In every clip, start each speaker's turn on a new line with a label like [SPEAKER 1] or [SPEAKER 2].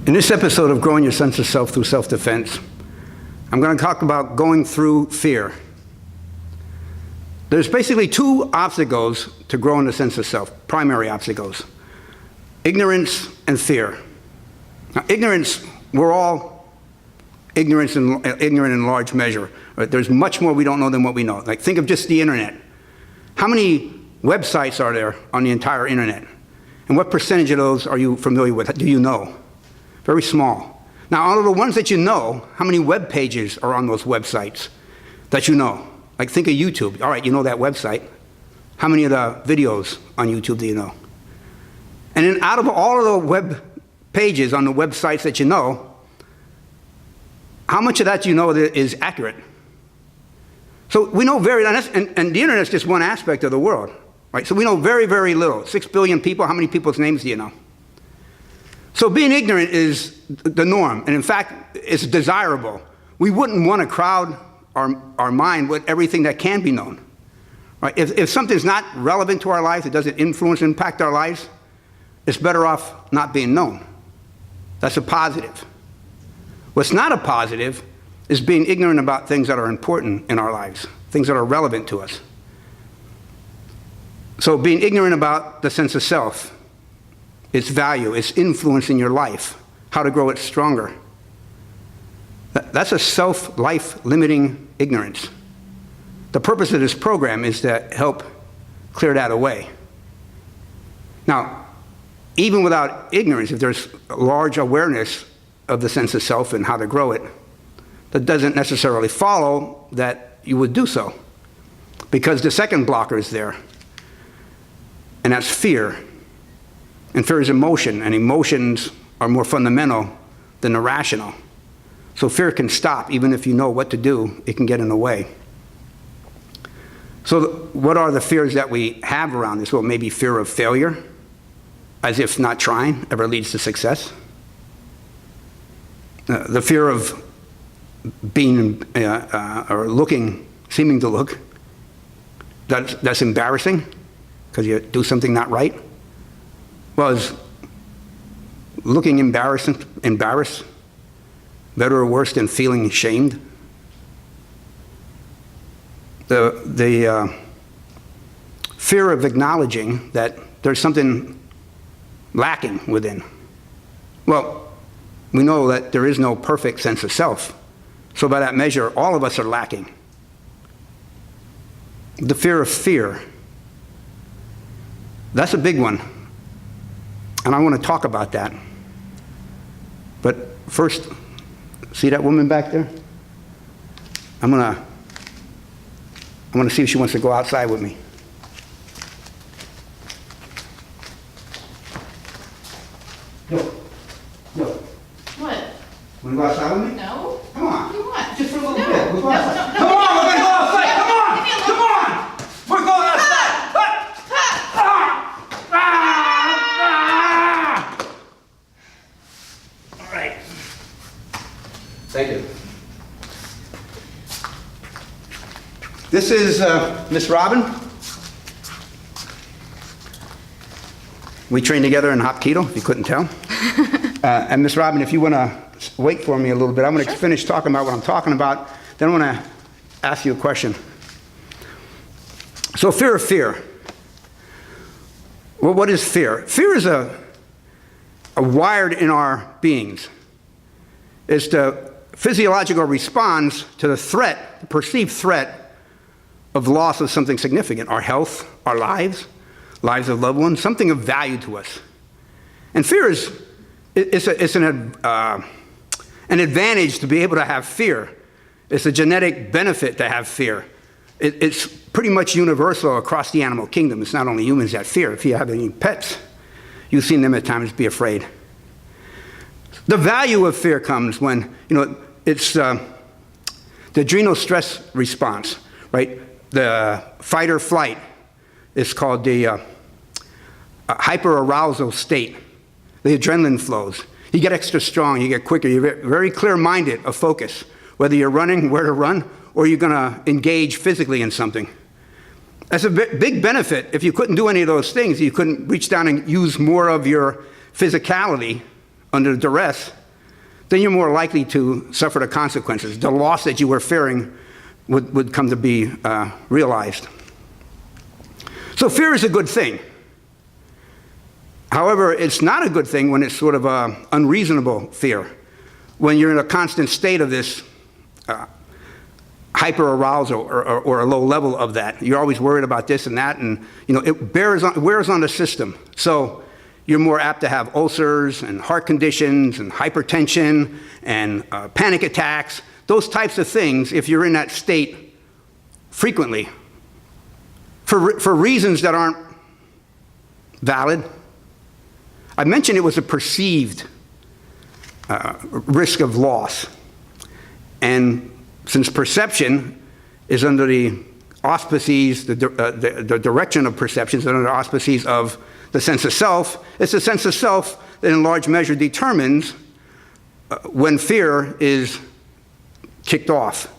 [SPEAKER 1] In this episode of Growing Your Sense of Self Through Self-Defense, I'm going to talk about going through fear. There's basically two obstacles to growing the sense of self, primary obstacles: ignorance and fear. Now, ignorance, we're all ignorant in large measure. Right? There's much more we don't know than what we know. Like, think of just the internet. How many websites are there on the entire internet? And what percentage of those are you familiar with? Do you know? Very small. Now, out of the ones that you know, how many web pages are on those websites that you know? Like, think of YouTube. All right, you know that website. How many of the videos on YouTube do you know? And then out of all of the web pages on the websites that you know, how much of that do you know that is accurate? So we know and the internet is just one aspect of the world, right? So we know very, very little. 6 billion people, how many people's names do you know? So being ignorant is the norm, and in fact, it's desirable. We wouldn't want to crowd our mind with everything that can be known. Right? If something's not relevant to our lives, it doesn't influence, impact our lives, it's better off not being known. That's a positive. What's not a positive is being ignorant about things that are important in our lives, things that are relevant to us. So being ignorant about the sense of self, its value, its influence in your life, how to grow it stronger. That's a life-limiting ignorance. The purpose of this program is to help clear that away. Now, even without ignorance, if there's a large awareness of the sense of self and how to grow it, that doesn't necessarily follow that you would do so. Because the second blocker is there, and that's fear. And fear is emotion, and emotions are more fundamental than the rational. So fear can stop. Even if you know what to do, it can get in the way. So what are the fears that we have around this? Well, maybe fear of failure, as if not trying ever leads to success. The fear of being or looking, seeming to look, that's embarrassing because you do something not right. Well, is looking embarrassed better or worse than feeling shamed? The fear of acknowledging that there's something lacking within. Well, we know that there is no perfect sense of self. So by that measure, all of us are lacking. The fear of fear. That's a big one. And I want to talk about that. But first, see that woman back there? I'm going to see if she wants to go outside with me. Yo.
[SPEAKER 2] What?
[SPEAKER 1] Want to go outside with me?
[SPEAKER 2] No.
[SPEAKER 1] Come on.
[SPEAKER 2] What do you want?
[SPEAKER 1] Just for a little bit. We'll go outside.
[SPEAKER 2] No.
[SPEAKER 1] Come on, we're going to go outside. Come on. Come on. We're going outside. All right. Thank you. This is Miss Robin. We trained together in Hapkido, if you couldn't tell. And Miss Robin, if you want to wait for me a little bit, I'm going to finish talking about what I'm talking about. Then I want to ask you a question. So fear of fear. Well, what is fear? Fear is a wired in our beings. It's the physiological response to the threat, the perceived threat of loss of something significant, our health, our lives of loved ones, something of value to us. And fear is an advantage to be able to have fear. It's a genetic benefit to have fear. It's pretty much universal across the animal kingdom. It's not only humans that fear. If you have any pets, you've seen them at times be afraid. The value of fear comes when, it's the adrenal stress response, right? The fight or flight is called the hyperarousal state. The adrenaline flows. You get extra strong, you get quicker, you're very clear-minded of focus, whether you're running, where to run, or you're going to engage physically in something. That's a big benefit. If you couldn't do any of those things, you couldn't reach down and use more of your physicality under duress, then you're more likely to suffer the consequences. The loss that you were fearing would come to be realized. So fear is a good thing. However, it's not a good thing when it's sort of unreasonable fear. When you're in a constant state of this hyper-arousal or a low level of that. You're always worried about this and that, and it wears on the system. So you're more apt to have ulcers and heart conditions and hypertension and panic attacks, those types of things, if you're in that state frequently for reasons that aren't valid. I mentioned it was a perceived risk of loss. And since perception is under the auspices, the direction of perception is under the auspices of the sense of self, it's the sense of self that in large measure determines when fear is kicked off.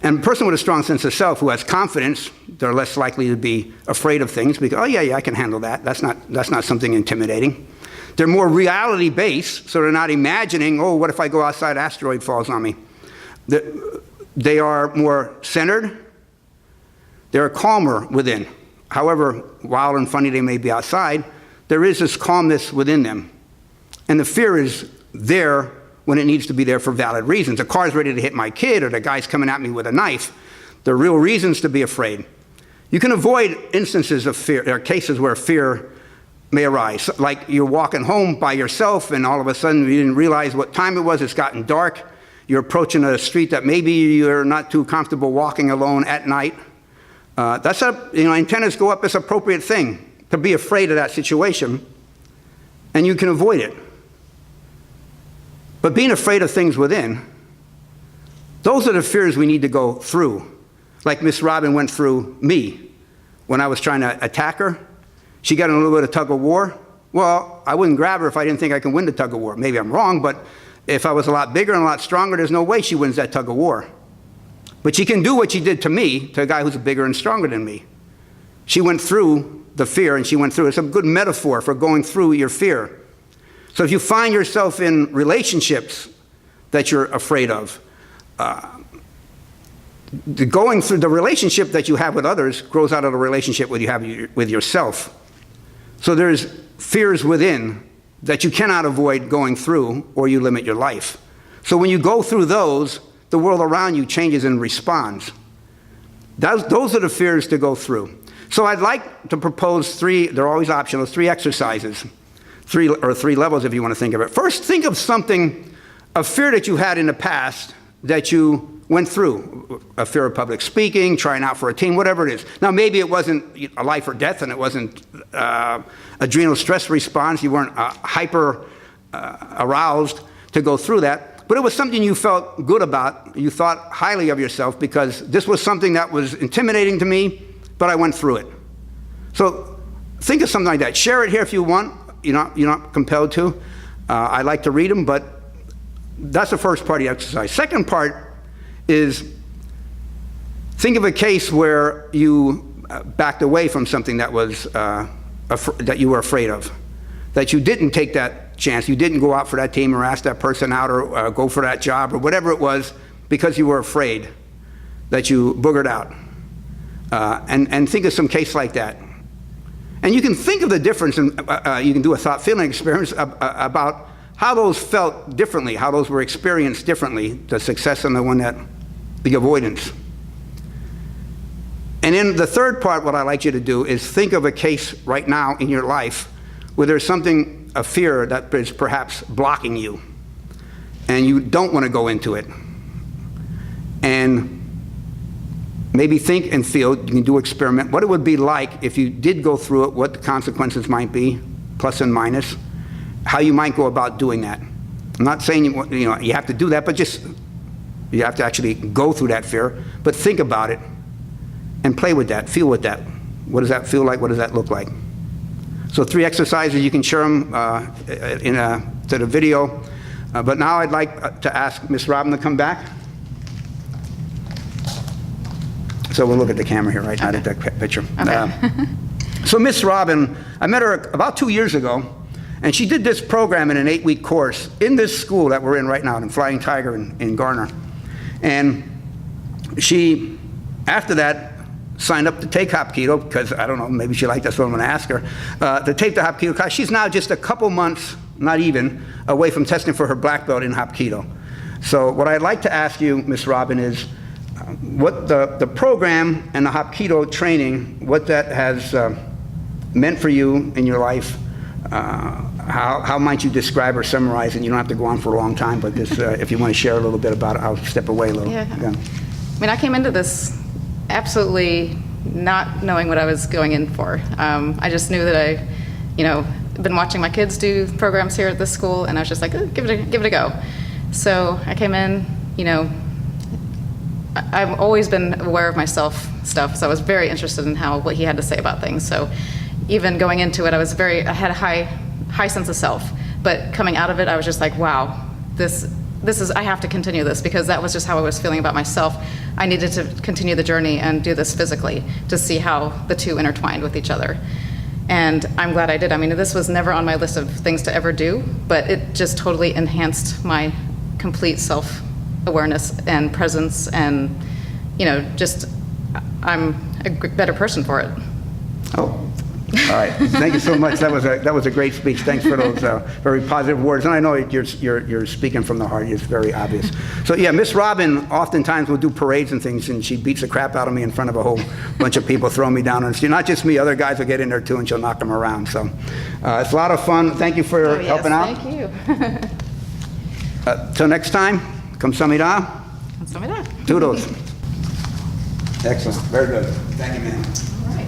[SPEAKER 1] And a person with a strong sense of self who has confidence, they're less likely to be afraid of things because, oh yeah, I can handle that. That's not something intimidating. They're more reality-based, so they're not imagining, oh, what if I go outside, an asteroid falls on me? They are more centered. They're calmer within. However wild and funny they may be outside, there is this calmness within them. And the fear is there when it needs to be there for valid reasons. A car's ready to hit my kid, or the guy's coming at me with a knife. There are real reasons to be afraid. You can avoid instances of fear. There are cases where fear may arise. Like you're walking home by yourself, and all of a sudden you didn't realize what time it was. It's gotten dark. You're approaching a street that maybe you're not too comfortable walking alone at night. Antennas go up. It's an appropriate thing to be afraid of that situation, and you can avoid it. But being afraid of things within, those are the fears we need to go through. Like Miss Robin went through me when I was trying to attack her. She got in a little bit of tug of war. Well, I wouldn't grab her if I didn't think I can win the tug of war. Maybe I'm wrong, but if I was a lot bigger and a lot stronger, there's no way she wins that tug of war. But she can do what she did to me, to a guy who's bigger and stronger than me. She went through the fear, and she went through it. It's a good metaphor for going through your fear. So if you find yourself in relationships that you're afraid of, going through the relationship that you have with others grows out of the relationship you have with yourself. So there's fears within that you cannot avoid going through, or you limit your life. So when you go through those, the world around you changes and responds. Those are the fears to go through. So I'd like to propose they're always optional, 3 exercises. 3 levels if you want to think of it. First, think of something, a fear that you had in the past that you went through. A fear of public speaking, trying out for a team, whatever it is. Now, maybe it wasn't a life or death, and it wasn't adrenal stress response. You weren't hyper aroused to go through that. But it was something you felt good about. You thought highly of yourself because this was something that was intimidating to me, but I went through it. So think of something like that. Share it here if you want. You're not compelled to. I like to read them, but that's the first part of the exercise. Second part is think of a case where you backed away from something that was that you were afraid of, that you didn't take that chance, you didn't go out for that team or ask that person out or go for that job or whatever it was because you were afraid, that you boogered out. And think of some case like that. And you can think of the difference, and you can do a thought-feeling experience about how those felt differently, how those were experienced differently, the success and the avoidance. And then the third part, what I'd like you to do is think of a case right now in your life where there's something, a fear that is perhaps blocking you, and you don't want to go into it. And maybe think and feel, you can do experiment, what it would be like if you did go through it, what the consequences might be, plus and minus, how you might go about doing that. I'm not saying you have to do that, but just you have to actually go through that fear, but think about it and play with that, feel with that. What does that feel like? What does that look like? So 3 exercises, you can share them to the video. But now I'd like to ask Miss Robin to come back. So we'll look at the camera here right now, at that picture.
[SPEAKER 2] Okay.
[SPEAKER 1] So Miss Robin, I met her about 2 years ago, And she did this program in an 8-week course in this school that we're in right now, in Flying Tiger in Garner. And she, after that, signed up to take Hapkido, because, I don't know, maybe she liked, that's what I'm going to ask her, to take the Hapkido class. She's now just a couple months, not even, away from testing for her black belt in Hapkido. So what I'd like to ask you, Ms. Robin, is what the program and the Hapkido training, what that has meant for you in your life. How might you describe or summarize it? You don't have to go on for a long time, but just, if you want to share a little bit about it, I'll step away a little.
[SPEAKER 2] Yeah. I mean, I came into this absolutely not knowing what I was going in for. I just knew that I, been watching my kids do programs here at this school, and I was just like, give it a go. So I came in, I've always been aware of myself stuff, so I was very interested in what he had to say about things. So even going into it, I had a high sense of self, but coming out of it, I was just like, wow, this is, I have to continue this, because that was just how I was feeling about myself. I needed to continue the journey and do this physically to see how the two intertwined with each other. And I'm glad I did. I mean, this was never on my list of things to ever do, but it just totally enhanced my complete self-awareness and presence, and, just, I'm a better person for it.
[SPEAKER 1] Oh, all right. Thank you so much. That was a great speech. Thanks for those very positive words. And I know you're speaking from the heart. It's very obvious. So yeah, Miss Robin oftentimes will do parades and things, and she beats the crap out of me in front of a whole bunch of people, throwing me down. And not just me, other guys will get in there too, and she'll knock them around. So it's a lot of fun. Thank you for helping out.
[SPEAKER 2] Thank you.
[SPEAKER 1] Till next time, kamsahamnida.
[SPEAKER 2] Kamsahamnida.
[SPEAKER 1] Toodles. Excellent. Very good. Thank you, man.
[SPEAKER 2] All right.